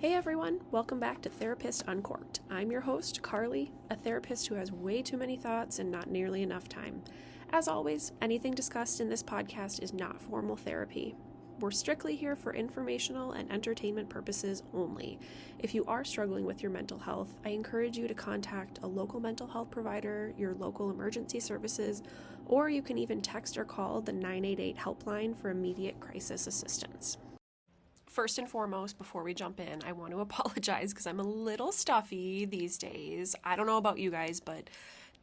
Hey everyone, welcome back to Therapist Uncorked. I'm your host, Carly, a therapist who has way too many thoughts and not nearly enough time. As always, anything discussed in this podcast is not formal therapy. We're strictly here for informational and entertainment purposes only. If you are struggling with your mental health, I encourage you to contact a local mental health provider, your local emergency services, or you can even text or call the 988 helpline for immediate crisis assistance. First and foremost, before we jump in, I want to apologize because I'm a little stuffy these days. I don't know about you guys, but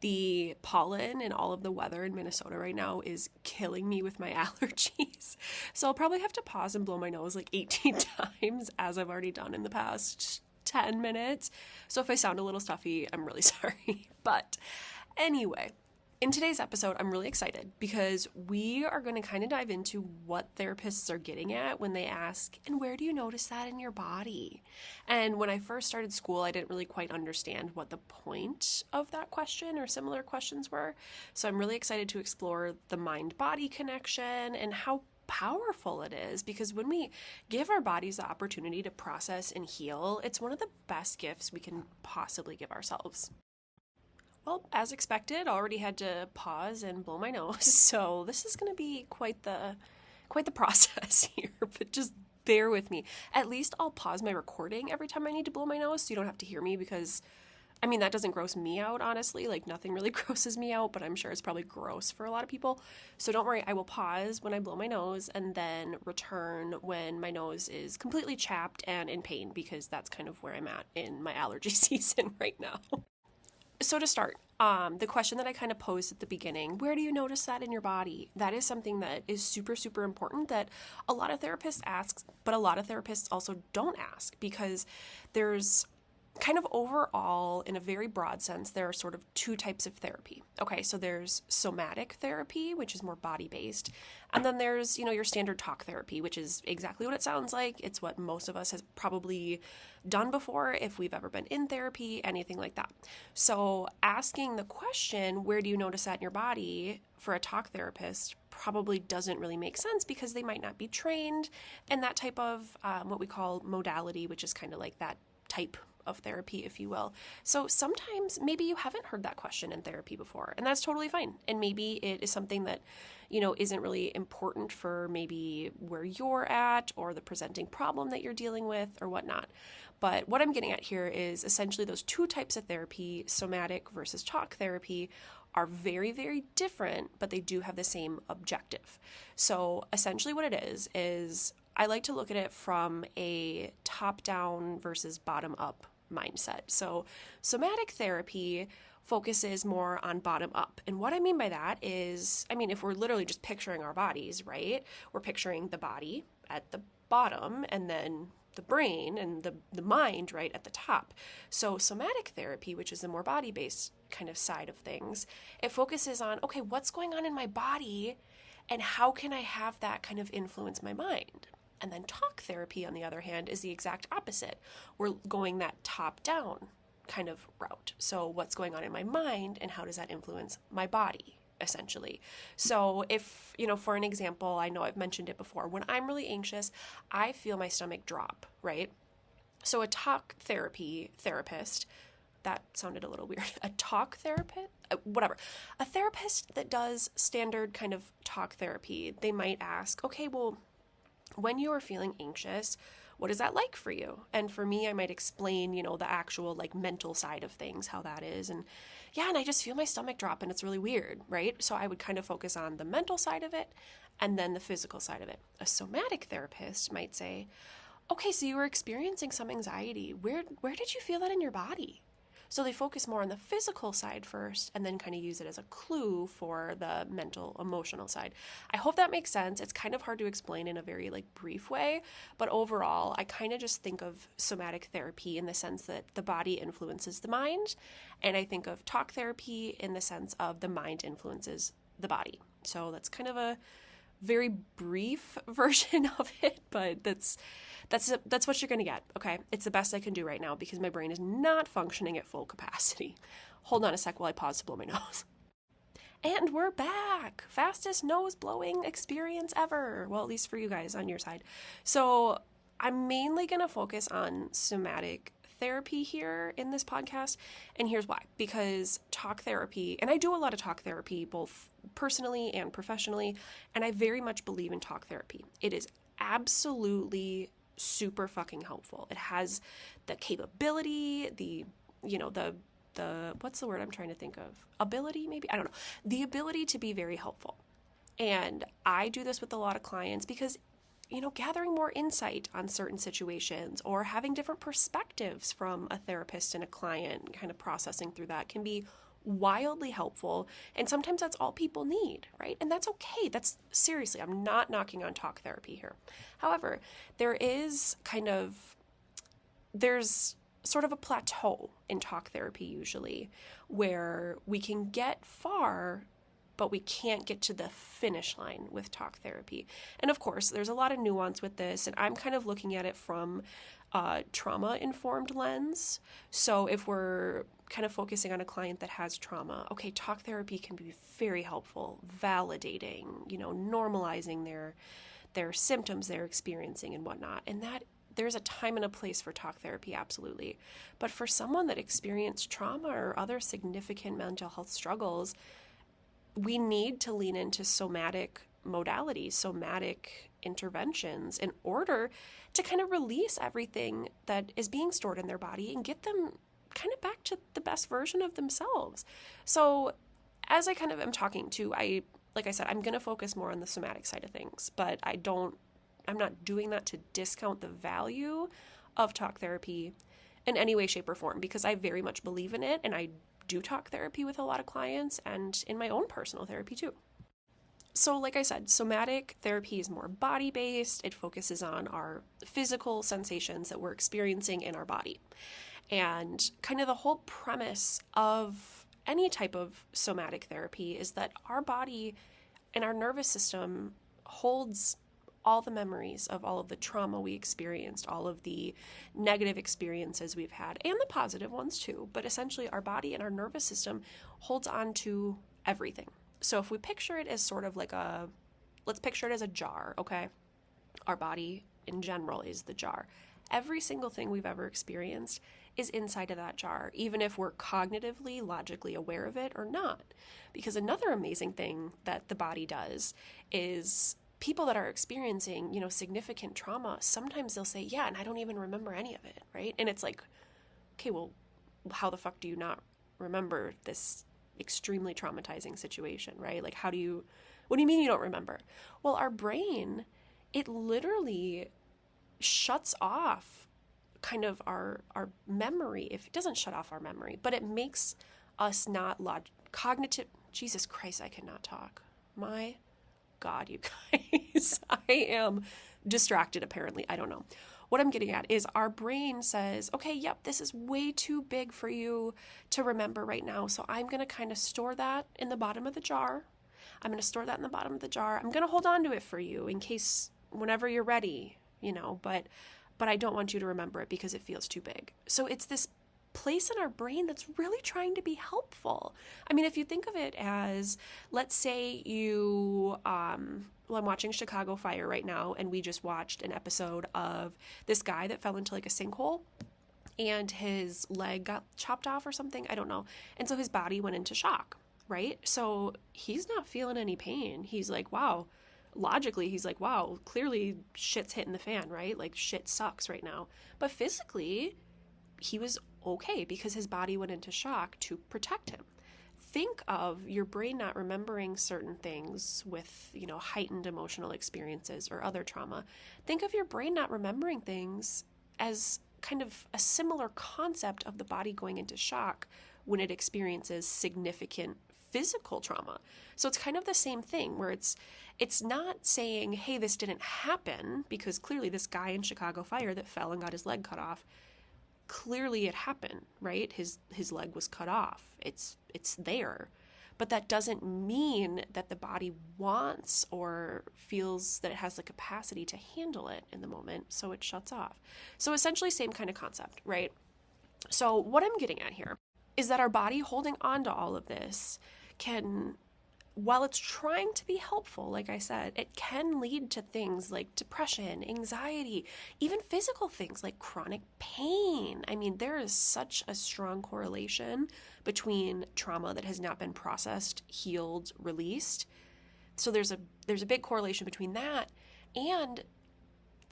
the pollen and all of the weather in Minnesota right now is killing me with my allergies. So I'll probably have to pause and blow my nose like 18 times, as I've already done in the past 10 minutes. So if I sound a little stuffy, I'm really sorry. But anyway, in today's episode, I'm really excited because we are going to kind of dive into what therapists are getting at when they ask, and where do you notice that in your body? And when I first started school, I didn't really quite understand what the point of that question or similar questions were. So I'm really excited to explore the mind-body connection and how powerful it is, because when we give our bodies the opportunity to process and heal, it's one of the best gifts we can possibly give ourselves. Well, as expected, already had to pause and blow my nose, so this is going to be quite the process here, but just bear with me. At least I'll pause my recording every time I need to blow my nose so you don't have to hear me, because that doesn't gross me out, honestly. Like, nothing really grosses me out, but I'm sure it's probably gross for a lot of people. So don't worry, I will pause when I blow my nose and then return when my nose is completely chapped and in pain, because that's kind of where I'm at in my allergy season right now. So to start, the question that I kind of posed at the beginning, where do you notice that in your body? That is something that is super, super important that a lot of therapists ask, but a lot of therapists also don't ask, because there's kind of overall, in a very broad sense, there are sort of two types of therapy. Okay, so there's somatic therapy, which is more body-based, and then there's, your standard talk therapy, which is exactly what it sounds like. It's what most of us have probably done before if we've ever been in therapy, anything like that. So asking the question, where do you notice that in your body, for a talk therapist probably doesn't really make sense, because they might not be trained in that type of what we call modality, which is kind of like that type of therapy, if you will. So sometimes maybe you haven't heard that question in therapy before, and that's totally fine. And maybe it is something that, isn't really important for maybe where you're at or the presenting problem that you're dealing with or whatnot. But what I'm getting at here is essentially those two types of therapy, somatic versus talk therapy, are very, very different, but they do have the same objective. So essentially what it is I like to look at it from a top-down versus bottom-up mindset. So somatic therapy focuses more on bottom up. And what I mean by that is, if we're literally just picturing our bodies, right? We're picturing the body at the bottom, and then the brain and the mind right at the top. So somatic therapy, which is a more body-based kind of side of things, it focuses on, okay, what's going on in my body and how can I have that kind of influence my mind? And then talk therapy, on the other hand, is the exact opposite. We're going that top-down kind of route. So what's going on in my mind and how does that influence my body, essentially? So if, for an example, I know I've mentioned it before, when I'm really anxious, I feel my stomach drop, right? So a talk therapist, that sounded a little weird. A talk therapist? Whatever. A therapist that does standard kind of talk therapy, they might ask, okay, well, when you are feeling anxious, what is that like for you? And for me, I might explain, the actual like mental side of things, how that is. And I just feel my stomach drop and it's really weird, right? So I would kind of focus on the mental side of it and then the physical side of it. A somatic therapist might say, okay, so you were experiencing some anxiety. Where did you feel that in your body? So they focus more on the physical side first and then kind of use it as a clue for the mental, emotional side. I hope that makes sense. It's kind of hard to explain in a very brief way, but overall, I kind of just think of somatic therapy in the sense that the body influences the mind, and I think of talk therapy in the sense of the mind influences the body. So that's kind of a very brief version of it, but that's what you're going to get, okay? It's the best I can do right now because my brain is not functioning at full capacity. Hold on a sec while I pause to blow my nose. And we're back! Fastest nose blowing experience ever. Well, at least for you guys on your side. So I'm mainly going to focus on somatic therapy here in this podcast. And here's why. Because talk therapy, and I do a lot of talk therapy, both personally and professionally, and I very much believe in talk therapy. It is absolutely super fucking helpful. It has the capability, the what's the word I'm trying to think of? Ability, maybe? I don't know. The ability to be very helpful. And I do this with a lot of clients because, gathering more insight on certain situations or having different perspectives from a therapist and a client, kind of processing through that can be wildly helpful. And sometimes that's all people need, right? And that's okay. That's seriously, I'm not knocking on talk therapy here. However, there's sort of a plateau in talk therapy usually where we can get far, but we can't get to the finish line with talk therapy. And of course, there's a lot of nuance with this, and I'm kind of looking at it from a trauma-informed lens. So if we're kind of focusing on a client that has trauma, okay, talk therapy can be very helpful, validating, normalizing their symptoms they're experiencing and whatnot. And that there's a time and a place for talk therapy, absolutely. But for someone that experienced trauma or other significant mental health struggles, we need to lean into somatic modalities, somatic interventions in order to kind of release everything that is being stored in their body and get them kind of back to the best version of themselves. So as I kind of am talking to, like I said, I'm going to focus more on the somatic side of things, but I'm not doing that to discount the value of talk therapy in any way, shape, or form, because I very much believe in it, and I do talk therapy with a lot of clients and in my own personal therapy too. So like I said, somatic therapy is more body-based. It focuses on our physical sensations that we're experiencing in our body. And kind of the whole premise of any type of somatic therapy is that our body and our nervous system holds all the memories of all of the trauma we experienced, all of the negative experiences we've had, and the positive ones too. But essentially, our body and our nervous system holds on to everything. So if we picture it as sort of like let's picture it as a jar, okay? Our body in general is the jar. Every single thing we've ever experienced is inside of that jar, even if we're cognitively, logically aware of it or not. Because another amazing thing that the body does is people that are experiencing, significant trauma, sometimes they'll say, yeah, and I don't even remember any of it, right? And it's like, okay, well, how the fuck do you not remember this extremely traumatizing situation, right? Like, what do you mean you don't remember? Well, our brain, it literally shuts off kind of our memory. If it doesn't shut off our memory, but it makes us not cognitive. Jesus Christ, I cannot talk. My God, you guys, I am distracted apparently. I don't know. What I'm getting at is our brain says, okay, yep, this is way too big for you to remember right now. So I'm going to kind of store that in the bottom of the jar. I'm going to store that in the bottom of the jar. I'm going to hold on to it for you in case whenever you're ready, but I don't want you to remember it because it feels too big. So it's this place in our brain that's really trying to be helpful. I mean, if you think of it as, let's say I'm watching Chicago Fire right now, and we just watched an episode of this guy that fell into like a sinkhole and his leg got chopped off or something. I don't know. And so his body went into shock, right? So he's not feeling any pain. He's like, wow. Logically, he's like, wow, clearly shit's hitting the fan, right? Like shit sucks right now. But physically, he was okay because his body went into shock to protect him. Think of your brain not remembering certain things with, heightened emotional experiences or other trauma. Think of your brain not remembering things as kind of a similar concept of the body going into shock when it experiences significant physical trauma. So it's kind of the same thing where it's not saying, hey, this didn't happen, because clearly this guy in Chicago Fire that fell and got his leg cut off, clearly it happened, right? His leg was cut off. It's there. But that doesn't mean that the body wants or feels that it has the capacity to handle it in the moment, so it shuts off. So essentially same kind of concept, right? So what I'm getting at here is that our body holding on to all of this can while it's trying to be helpful, like I said, it can lead to things like depression, anxiety, even physical things like chronic pain. I mean, there is such a strong correlation between trauma that has not been processed, healed, released. So there's a big correlation between that and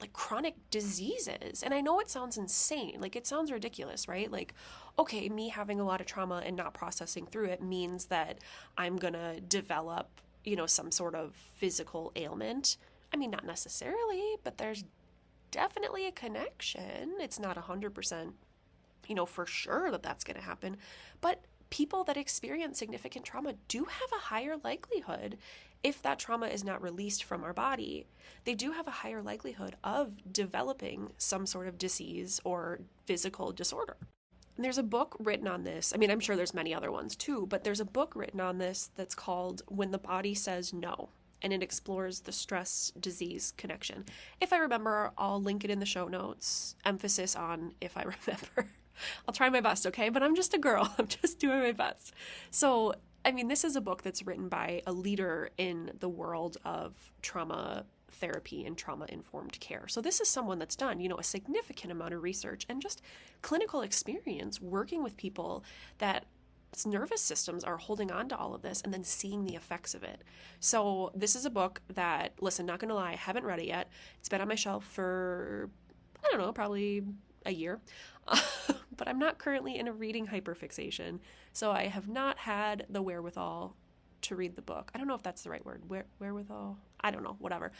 like chronic diseases. And I know it sounds insane. Like it sounds ridiculous, right? Like, okay, me having a lot of trauma and not processing through it means that I'm going to develop, some sort of physical ailment. I mean, not necessarily, but there's definitely a connection. It's not 100%, for sure that that's going to happen. But people that experience significant trauma do have a higher likelihood, if that trauma is not released from our body, they do have a higher likelihood of developing some sort of disease or physical disorder. And there's a book written on this. I mean, I'm sure there's many other ones too, but there's a book written on this that's called When the Body Says No, and it explores the stress-disease connection. If I remember, I'll link it in the show notes. Emphasis on if I remember. I'll try my best, okay? But I'm just a girl. I'm just doing my best. So, I mean, this is a book that's written by a leader in the world of trauma therapy and trauma-informed care. So this is someone that's done, a significant amount of research and just clinical experience working with people that nervous systems are holding on to all of this and then seeing the effects of it. So this is a book that, listen, not going to lie, I haven't read it yet. It's been on my shelf for, I don't know, probably a year. But I'm not currently in a reading hyperfixation, so I have not had the wherewithal to read the book. I don't know if that's the right word. Wherewithal? I don't know, whatever.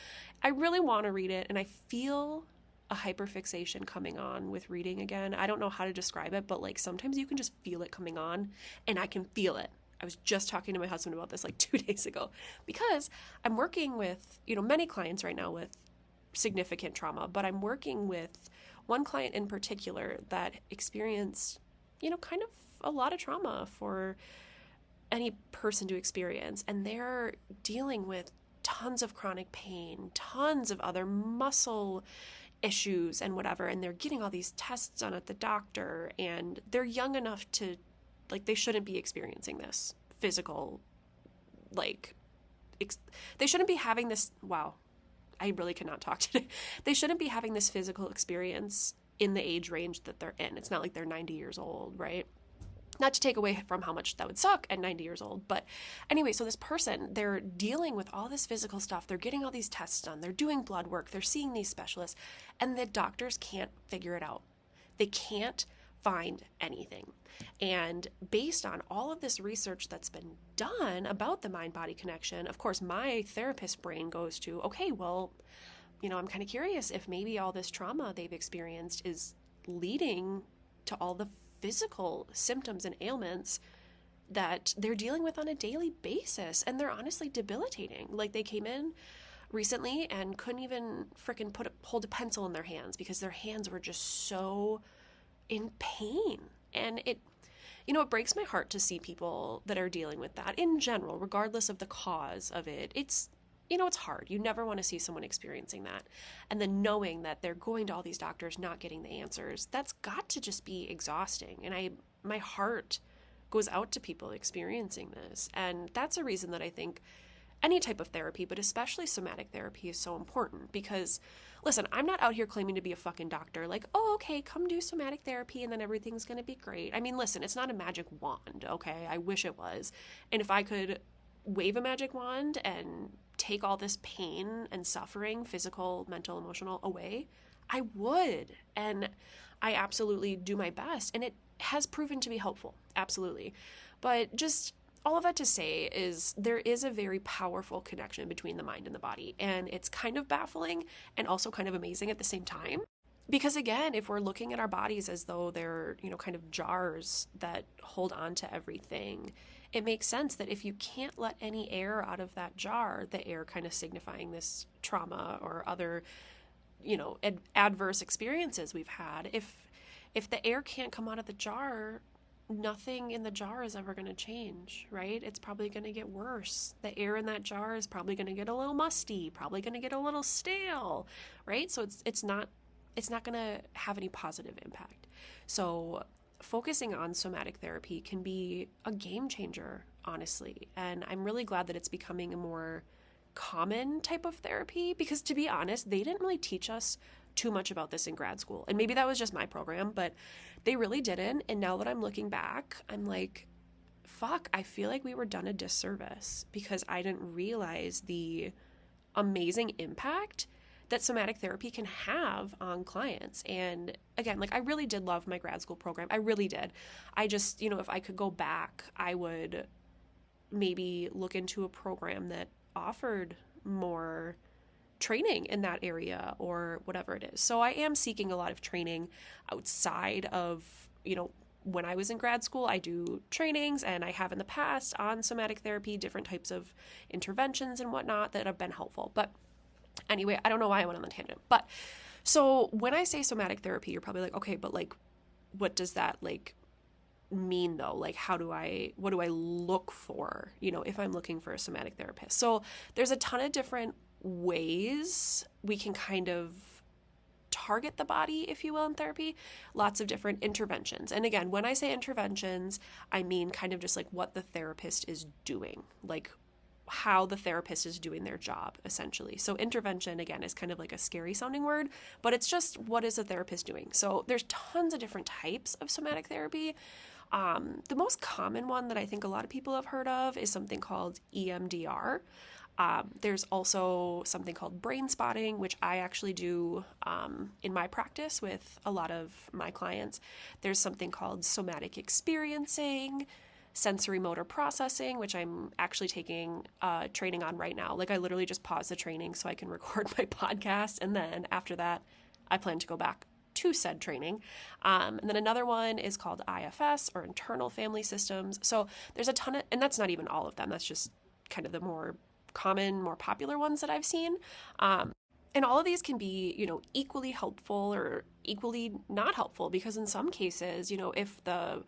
I really want to read it, and I feel a hyperfixation coming on with reading again. I don't know how to describe it, but like sometimes you can just feel it coming on, and I can feel it. I was just talking to my husband about this like 2 days ago, because I'm working with, many clients right now with significant trauma, but I'm working with one client in particular that experienced, kind of a lot of trauma for any person to experience. And they're dealing with tons of chronic pain, tons of other muscle issues and whatever. And they're getting all these tests done at the doctor, and they're young enough to, like, they shouldn't be experiencing this physical, they shouldn't be having this, wow, I really cannot talk today. They shouldn't be having this physical experience in the age range that they're in. It's not like they're 90 years old, right? Not to take away from how much that would suck at 90 years old. But anyway, so this person, they're dealing with all this physical stuff. They're getting all these tests done. They're doing blood work. They're seeing these specialists. And the doctors can't figure it out. They can't find anything. And based on all of this research that's been done about the mind-body connection, of course, my therapist brain goes to, okay, well, I'm kind of curious if maybe all this trauma they've experienced is leading to all the physical symptoms and ailments that they're dealing with on a daily basis. And they're honestly debilitating. Like, they came in recently and couldn't even frickin' hold a pencil in their hands because their hands were just so in pain. And it breaks my heart to see people that are dealing with that in general, regardless of the cause of it. It's hard. You never want to see someone experiencing that. And then knowing that they're going to all these doctors, not getting the answers, that's got to just be exhausting. And my heart goes out to people experiencing this. And that's a reason that I think any type of therapy, but especially somatic therapy, is so important. Because, listen, I'm not out here claiming to be a fucking doctor. Like, oh, okay, come do somatic therapy and then everything's going to be great. I mean, listen, it's not a magic wand, okay? I wish it was. And if I could wave a magic wand and take all this pain and suffering, physical, mental, emotional, away, I would. And I absolutely do my best. And it has proven to be helpful. Absolutely. But just all of that to say is there is a very powerful connection between the mind and the body. And it's kind of baffling and also kind of amazing at the same time. Because again, if we're looking at our bodies as though they're, kind of jars that hold on to everything, it makes sense that if you can't let any air out of that jar, the air kind of signifying this trauma or other, adverse experiences we've had, if the air can't come out of the jar, nothing in the jar is ever going to change, right? It's probably going to get worse. The air in that jar is probably going to get a little musty, probably going to get a little stale, right? So it's not going to have any positive impact. So focusing on somatic therapy can be a game changer, honestly. And I'm really glad that it's becoming a more common type of therapy, because to be honest, they didn't really teach us too much about this in grad school. And maybe that was just my program, but they really didn't. And now that I'm looking back, I'm like, fuck, I feel like we were done a disservice because I didn't realize the amazing impact that somatic therapy can have on clients. And again, like I really did love my grad school program. I really did. I just, if I could go back, I would maybe look into a program that offered more training in that area or whatever it is. So I am seeking a lot of training outside of, when I was in grad school. I do trainings, and I have in the past on somatic therapy, different types of interventions and whatnot that have been helpful. But anyway, I don't know why I went on the tangent. But so when I say somatic therapy, you're probably like, okay, but like, what does that like mean though? Like, what do I look for, if I'm looking for a somatic therapist? So there's a ton of different ways we can kind of target the body, if you will, in therapy. Lots of different interventions. And again, when I say interventions, I mean kind of just like what the therapist is doing, like how the therapist is doing their job, essentially. So intervention, again, is kind of like a scary sounding word, but it's just, what is a therapist doing? So there's tons of different types of somatic therapy. The most common one that I think a lot of people have heard of is something called EMDR. There's also something called brain spotting, which I actually do in my practice with a lot of my clients. There's something called somatic experiencing, sensory motor processing, which I'm actually taking training on right now. Like I literally just paused the training so I can record my podcast. And then after that, I plan to go back to said training. And then another one is called IFS, or internal family systems. So there's a ton of, and that's not even all of them. That's just kind of the more common, more popular ones that I've seen. And all of these can be, equally helpful or equally not helpful, because in some cases, if the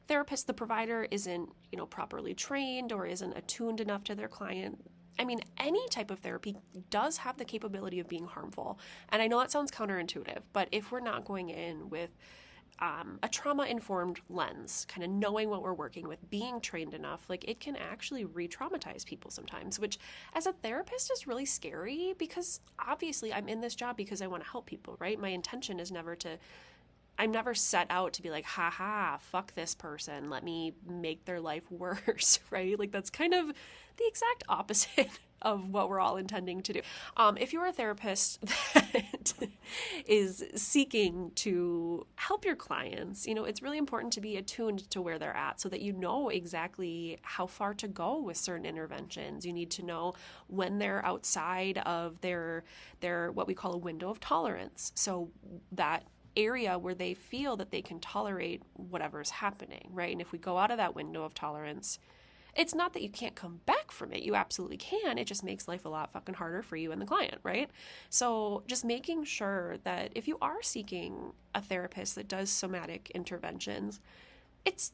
therapist, the provider isn't, properly trained or isn't attuned enough to their client, I mean, any type of therapy does have the capability of being harmful. And I know that sounds counterintuitive, but if we're not going in with a trauma-informed lens, kind of knowing what we're working with, being trained enough, like it can actually re-traumatize people sometimes, which as a therapist is really scary, because obviously I'm in this job because I want to help people, right? My intention is I'm never set out to be like, haha, fuck this person, let me make their life worse, right? Like that's kind of the exact opposite of what we're all intending to do. If you're a therapist that is seeking to help your clients, it's really important to be attuned to where they're at so that you know exactly how far to go with certain interventions. You need to know when they're outside of their what we call a window of tolerance. So that area where they feel that they can tolerate whatever's happening, right? And if we go out of that window of tolerance, it's not that you can't come back from it. You absolutely can. It just makes life a lot fucking harder for you and the client, right? So just making sure that if you are seeking a therapist that does somatic interventions, it's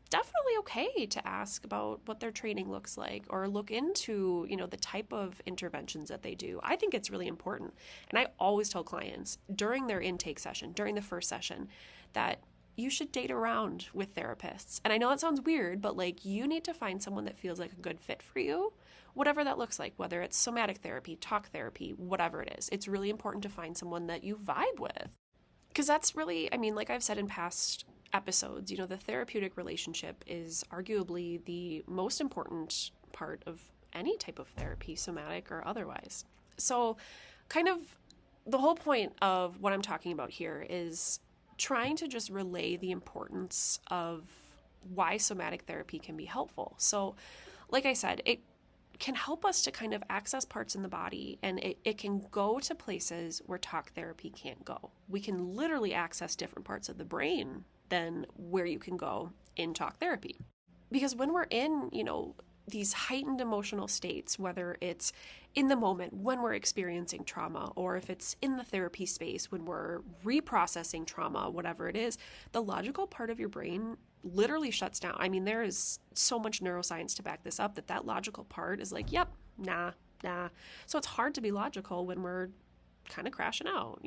definitely okay to ask about what their training looks like, or look into, the type of interventions that they do. I think it's really important. And I always tell clients during their intake session, during the first session, that you should date around with therapists. And I know it sounds weird, but like you need to find someone that feels like a good fit for you, whatever that looks like, whether it's somatic therapy, talk therapy, whatever it is. It's really important to find someone that you vibe with. Because that's really, like I've said in past episodes, the therapeutic relationship is arguably the most important part of any type of therapy, somatic or otherwise. So kind of the whole point of what I'm talking about here is trying to just relay the importance of why somatic therapy can be helpful. So like I said, it can help us to kind of access parts in the body, and it can go to places where talk therapy can't go. We can literally access different parts of the brain than where you can go in talk therapy. Because when we're in, these heightened emotional states, whether it's in the moment when we're experiencing trauma, or if it's in the therapy space when we're reprocessing trauma, whatever it is, the logical part of your brain literally shuts down. There is so much neuroscience to back this up, that logical part is like, yep, nah. So it's hard to be logical when we're kind of crashing out,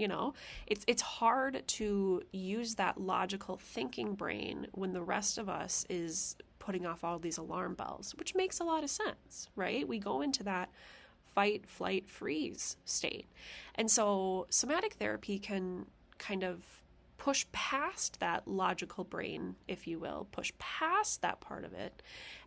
It's hard to use that logical thinking brain when the rest of us is putting off all these alarm bells, which makes a lot of sense, right? We go into that fight, flight, freeze state. And so somatic therapy can kind of push past that logical brain, if you will, push past that part of it.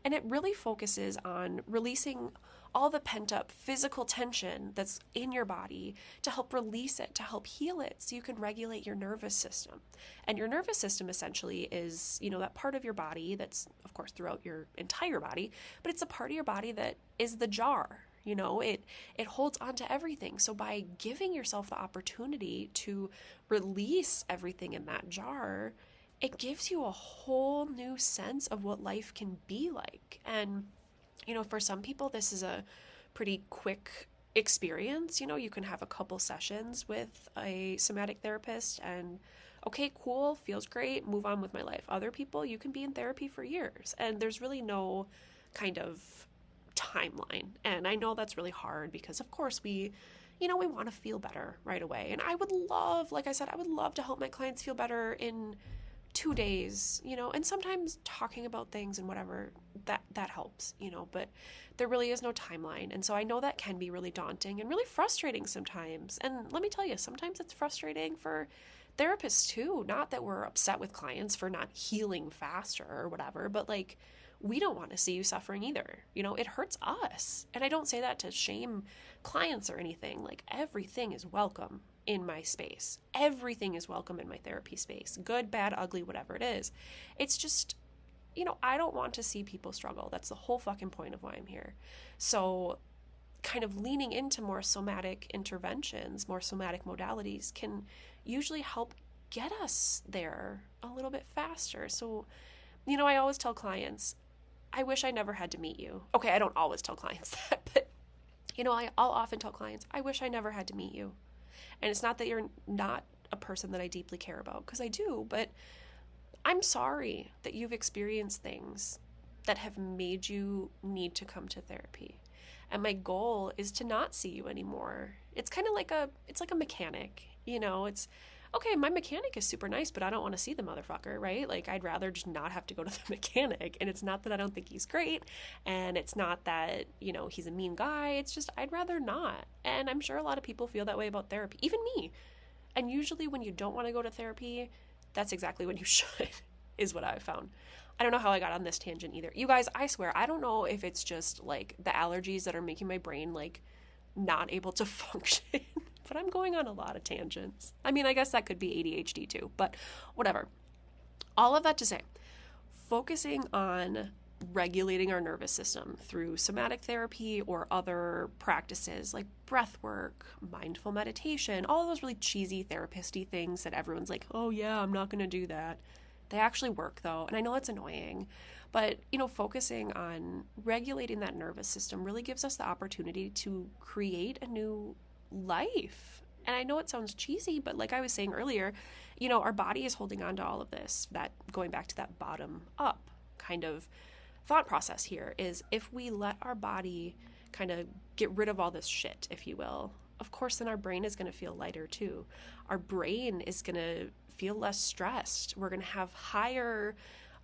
And it really focuses on releasing all the pent up physical tension that's in your body to help release it, to help heal it, so you can regulate your nervous system. And your nervous system essentially is, that part of your body that's, of course, throughout your entire body, but it's a part of your body that is the jar. It holds on to everything. So by giving yourself the opportunity to release everything in that jar, it gives you a whole new sense of what life can be like. And, for some people, this is a pretty quick experience. You can have a couple sessions with a somatic therapist and, okay, cool, feels great, move on with my life. Other people, you can be in therapy for years, and there's really no kind of timeline. And I know that's really hard because, of course, we want to feel better right away. And I would love, like I said, I would love to help my clients feel better in 2 days, and sometimes talking about things and whatever, that helps, but there really is no timeline. And so I know that can be really daunting and really frustrating sometimes. And let me tell you, sometimes it's frustrating for therapists too. Not that we're upset with clients for not healing faster or whatever, but like, we don't want to see you suffering either. It hurts us. And I don't say that to shame clients or anything. Like, everything is welcome in my space. Everything is welcome in my therapy space. Good, bad, ugly, whatever it is. It's just, I don't want to see people struggle. That's the whole fucking point of why I'm here. So kind of leaning into more somatic interventions, more somatic modalities can usually help get us there a little bit faster. So, I always tell clients, I wish I never had to meet you. Okay, I don't always tell clients that, but, I'll often tell clients, I wish I never had to meet you. And it's not that you're not a person that I deeply care about, because I do, but I'm sorry that you've experienced things that have made you need to come to therapy. And my goal is to not see you anymore. It's kind of like a mechanic, it's, okay, my mechanic is super nice, but I don't want to see the motherfucker, right? Like, I'd rather just not have to go to the mechanic. And it's not that I don't think he's great, and it's not that, he's a mean guy. It's just, I'd rather not. And I'm sure a lot of people feel that way about therapy, even me. And usually when you don't want to go to therapy, that's exactly when you should, is what I've found. I don't know how I got on this tangent either. You guys, I swear, I don't know if it's just like the allergies that are making my brain like not able to function. But I'm going on a lot of tangents. I mean, I guess that could be ADHD too, but whatever. All of that to say, focusing on regulating our nervous system through somatic therapy or other practices like breath work, mindful meditation, all those really cheesy therapist-y things that everyone's like, oh yeah, I'm not going to do that. They actually work though, and I know it's annoying, but focusing on regulating that nervous system really gives us the opportunity to create a new life. And I know it sounds cheesy, but like I was saying earlier, our body is holding on to all of this. That, going back to that bottom up kind of thought process here, is if we let our body kind of get rid of all this shit, if you will, of course, then our brain is going to feel lighter too. Our brain is going to feel less stressed. We're going to have higher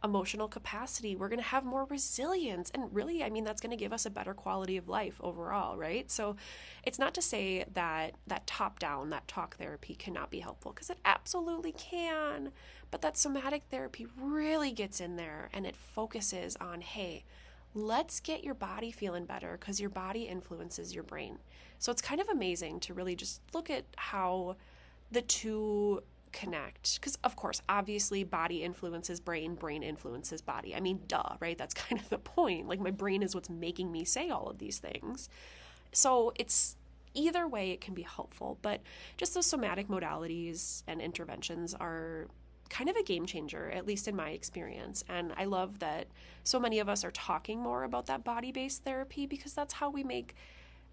emotional capacity. We're going to have more resilience. And really, I mean, that's going to give us a better quality of life overall, right? So it's not to say that top down, that talk therapy cannot be helpful, because it absolutely can. But that somatic therapy really gets in there and it focuses on, hey, let's get your body feeling better, because your body influences your brain. So it's kind of amazing to really just look at how the two connect, because of course, obviously, body influences brain, brain influences body. I mean, duh, right? That's kind of the point. Like, my brain is what's making me say all of these things. So it's either way, it can be helpful, but just those somatic modalities and interventions are kind of a game changer, at least in my experience. And I love that so many of us are talking more about that body-based therapy, because that's how we make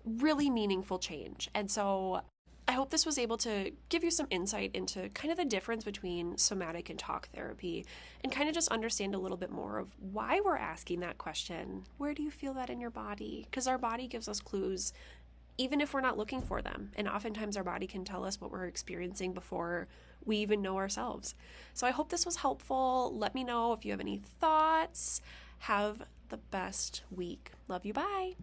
really meaningful change. And so I hope this was able to give you some insight into kind of the difference between somatic and talk therapy, and kind of just understand a little bit more of why we're asking that question. Where do you feel that in your body? Because our body gives us clues even if we're not looking for them. And oftentimes our body can tell us what we're experiencing before we even know ourselves. So I hope this was helpful. Let me know if you have any thoughts. Have the best week. Love you. Bye.